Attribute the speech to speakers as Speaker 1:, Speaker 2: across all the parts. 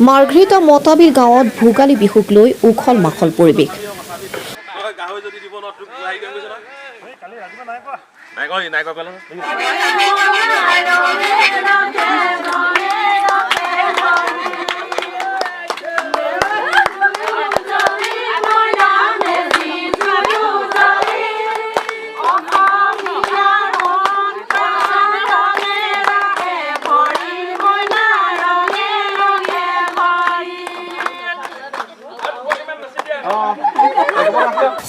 Speaker 1: মাৰ্ঘেৰিটা মতাবিল গাঁৱত ভোগালী বিহুক লৈ উখল মাখল পৰিৱেশ।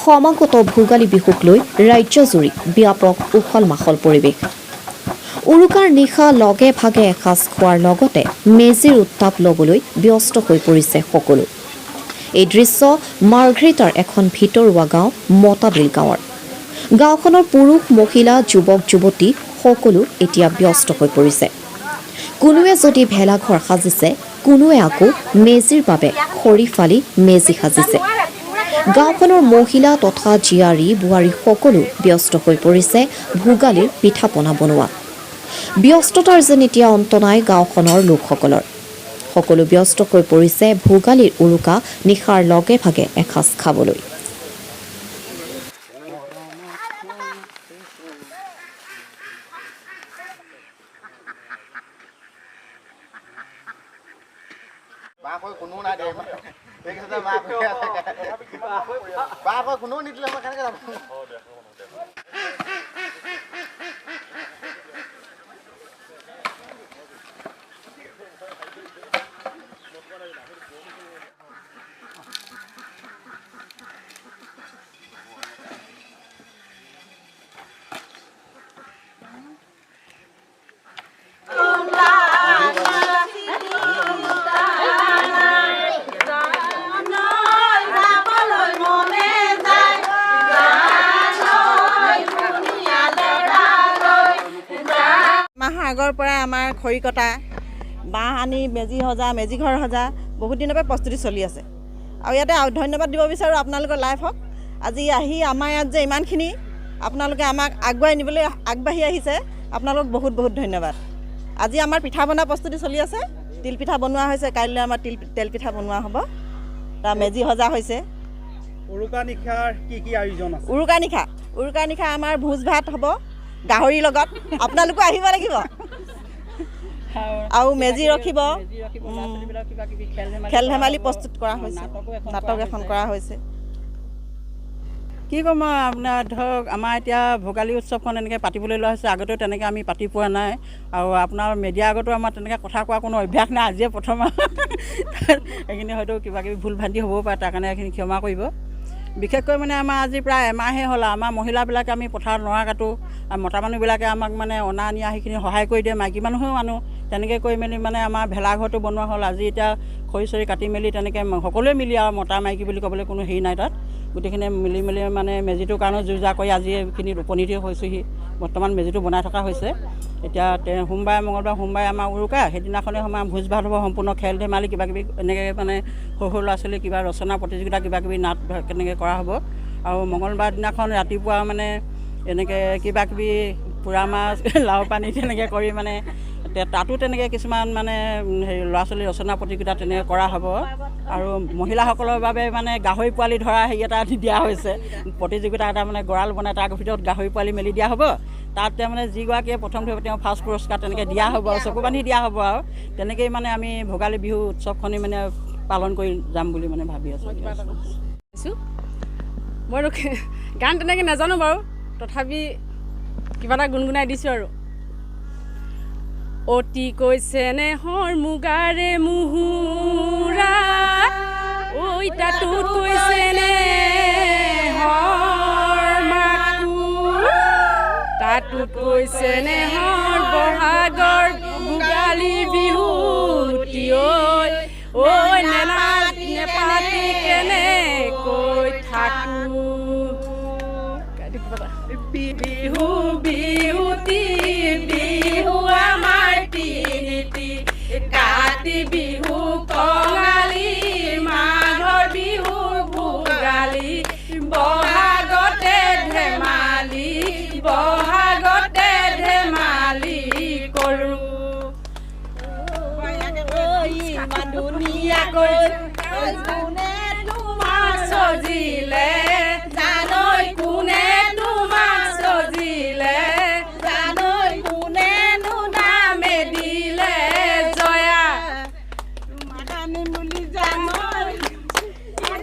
Speaker 1: সমাগত ভোগালী বিহুক লৈ ৰাজ্যজুৰি ব্যাপক উখল মাখল পৰিৱেশ। উৰুকাৰ নিশা লগে ভাগে এসাঁজ খোৱাৰ লগতে মেজিৰ উত্তাপ ল'বলৈ ব্যস্ত হৈ পৰিছে সকলো। এই দৃশ্য মাৰ্ঘেৰিটাৰ এখন ভিতৰুৱা গাঁও মতাবিল গাঁৱৰ। গাঁওখনৰ পুৰুষ মহিলা যুৱক যুৱতী সকলো এতিয়া ব্যস্ত হৈ পৰিছে। কোনোৱে যদি ভেলাঘৰ সাজিছে, কোনোৱে আকৌ মেজিৰ বাবে খৰি ফালি মেজি সাজিছে। গাঁওখনৰ মহিলা তথা জীয়াৰী বোৱাৰী সকলো ব্যস্ত হৈ পৰিছে ভোগালীৰ পিঠা পনা বনোৱাত। ব্যস্ততাৰ যেন এতিয়া অন্ত নাই গাঁওখনৰ লোকসকলৰ। সকলো ব্যস্ত হৈ পৰিছে ভোগালীৰ উৰুকা নিশাৰ লগে ভাগে এসাঁজ খাবলৈ।
Speaker 2: আগৰ পৰা আমাৰ খৰি কটা, বাঁহ আনি মেজি সজা, মেজি ঘৰ সজা বহুত দিনৰ পৰা প্ৰস্তুতি চলি আছে। আৰু ইয়াতে ধন্যবাদ দিব বিচাৰোঁ আপোনালোকৰ লাইভ হওক। আজি আহি আমাৰ ইয়াত যে ইমানখিনি আপোনালোকে আমাক আগুৱাই নিবলৈ আগবাঢ়ি আহিছে, আপোনালোক বহুত বহুত ধন্যবাদ। আজি আমাৰ পিঠা বনোৱা প্ৰস্তুতি চলি আছে। তিল পিঠা বনোৱা হৈছে, কাইলৈ আমাৰ তেল পিঠা বনোৱা হ'ব। তাৰ মেজি সজা হৈছে।
Speaker 3: উৰুকা নিশাৰ কি আয়োজন আছে?
Speaker 2: উৰুকা নিশা আমাৰ ভোজ ভাত হ'ব গাহৰিৰ লগত। আপোনালোকো আহিব লাগিব। আৰু মেজি ৰখিব, খেল ধেমালি প্ৰস্তুত কৰা হৈছে, নাটক এখন কৰা হৈছে।
Speaker 4: কি ক'ম আপোনাৰ ধৰক আমাৰ এতিয়া ভোগালী উৎসৱখন এনেকৈ পাতিবলৈ লোৱা হৈছে। আগতেও তেনেকৈ আমি পাতি পোৱা নাই। আৰু আপোনাৰ মিডিয়াৰ আগতো আমাৰ তেনেকৈ কথা কোৱা কোনো অভ্যাস নাই, আজিয়ে প্ৰথম। এইখিনি হয়তো কিবা কিবি ভুল ভ্ৰান্তি হ'বও পাৰে, তাৰ কাৰণে এইখিনি ক্ষমা কৰিব। বিশেষকৈ মানে আমাৰ আজি প্ৰায় এমাহে হ'ল। আমাৰ মহিলাবিলাকে আমি পথাৰত নৰা কাটোঁ, আৰু মতা মানুহবিলাকে আমাক মানে অনা নিয়া সেইখিনি সহায় কৰি দিয়ে। মাইকী মানুহেও আনো, তেনেকৈ কৰি মেলি মানে আমাৰ ভেলাঘৰটো বনোৱা হ'ল। আজি এতিয়া খৰি চৰি কাটি মেলি তেনেকৈ সকলোৱে মিলি, আৰু মতা মাইকী বুলি ক'বলৈ কোনো হেৰি নাই তাত। গোটেইখিনি মিলি মানে মেজিটোৰ কাৰণে যো জা কৰি আজি এইখিনিত উপনীত হৈছোঁহি। বৰ্তমান মেজিটো বনাই থকা হৈছে। এতিয়া সোমবাৰে আমাৰ উৰুকা, সেইদিনাখনে আমাৰ ভোজ ভাত হ'ব, সম্পূৰ্ণ খেল ধেমালি কিবা কিবি এনেকৈ মানে সৰু ল'ৰা ছোৱালী কিবা ৰচনা প্ৰতিযোগিতা কিবা কিবি নাট কেনেকৈ কৰা হ'ব। আৰু মঙলবাৰ দিনাখন ৰাতিপুৱা মানে এনেকৈ কিবা কিবি পোৰা মাছ, লাও পানী তেনেকৈ কৰি মানে তাতো তেনেকৈ কিছুমান মানে হেৰি ল'ৰা ছোৱালী ৰচনা প্ৰতিযোগিতা তেনেকৈ কৰা হ'ব। আৰু মহিলাসকলৰ বাবে মানে গাহৰি পোৱালি ধৰা হেৰি এটা দিয়া হৈছে, প্ৰতিযোগিতা এটা মানে গঁৰাল বনাই তাৰ ভিতৰত গাহৰি পোৱালি মেলি দিয়া হ'ব। তাত মানে যিগৰাকীয়ে প্ৰথম ধৰিব তেওঁ ফাৰ্ষ্ট পুৰস্কাৰ তেনেকৈ দিয়া হ'ব, আৰু চকু বান্ধি দিয়া হ'ব। আৰু তেনেকৈয়ে মানে আমি ভোগালী বিহু উৎসৱখনি মানে পালন কৰি যাম বুলি মানে ভাবি আছোঁ।
Speaker 5: মই গান তেনেকৈ নাজানো বাৰু, তথাপি কিবা এটা গুণগুণাই দিছোঁ আৰু। অতি কৈছে নেহৰ মুগাৰে মুহুৰা, ঐ তাতোত কৈছে নেহৰ মাকুৰ, তাতোত কৈছে নেহৰ বহাগৰ ভোগালী বিহুতি, ঐ নেপাতি কেনেকৈ থাকোঁ, বিহু বিহুতি বিহু আমাৰ তিনিটি, কাতি বিহু কঙালী, মাঘৰ বিহু ভোগালী, বহাগতে ধেমালি, বহাগতে ধেমালি কৰোঁ। ইমান ধুনীয়া ধুনীয়াকৈ কোনে তোমাক সজিলে জানৈ কোনে তোমাক সজিলে জানৈ কোনেনো নামে দিলে জয়া তোমাক আনিম বুলি জানৈ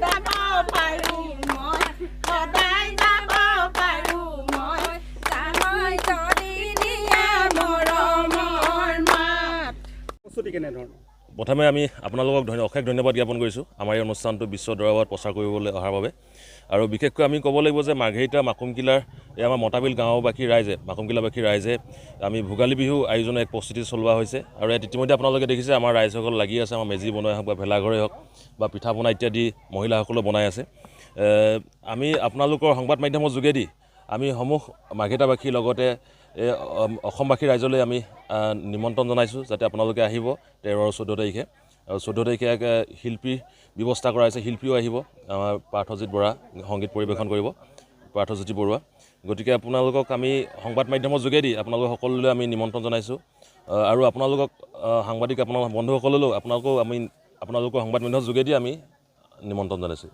Speaker 5: যাব পাৰোঁ মই সদায় যাব পাৰোঁ মই জানৈ যদি দিয়া মৰমৰ মাত।
Speaker 3: প্ৰস্তুতি কেনেধৰণৰ?
Speaker 6: প্ৰথমে আমি আপোনালোকক অশেষ ধন্যবাদ জ্ঞাপন কৰিছোঁ আমাৰ এই অনুষ্ঠানটো বিশ্ব দৰবাৰত প্ৰচাৰ কৰিবলৈ অহাৰ বাবে। আৰু বিশেষকৈ আমি ক'ব লাগিব যে মাৰ্ঘেৰিটা মাকুমকিলাৰ এই আমাৰ মতাবিল গাঁওবাসী ৰাইজে মাকুমকিলাবাসী ৰাইজে আমি ভোগালী বিহু আয়োজনৰ এক প্ৰস্তুতি চলোৱা হৈছে। আৰু ইয়াত ইতিমধ্যে আপোনালোকে দেখিছে আমাৰ ৰাইজসকল লাগি আছে, আমাৰ মেজি বনোৱাই হওক বা ভেলাঘৰেই হওক বা পিঠা পনা ইত্যাদি মহিলাসকলে বনাই আছে। আমি আপোনালোকৰ সংবাদ মাধ্যমৰ যোগেদি আমি সমূহ মাৰ্ঘেৰিটাবাসীৰ লগতে অসমবাসী ৰাইজলৈ আমি নিমন্ত্ৰণ জনাইছোঁ যাতে আপোনালোকে আহিব 13 আৰু 14 তাৰিখে। আৰু 14 তাৰিখে এক শিল্পীৰ ব্যৱস্থা কৰা হৈছে, শিল্পীও আহিব, আমাৰ পাৰ্থজিৎ বৰা সংগীত পৰিৱেশন কৰিব, পাৰ্থজ্যোতি বৰুৱা। গতিকে আপোনালোকক আমি সংবাদ মাধ্যমৰ যোগেদি আপোনালোক সকলোলৈ আমি নিমন্ত্ৰণ জনাইছোঁ। আৰু আপোনালোকক সাংবাদিক আপোনাৰ বন্ধুসকললৈও আপোনালোকৰ সংবাদ মাধ্যমৰ যোগেদি আমি নিমন্ত্ৰণ জনাইছোঁ।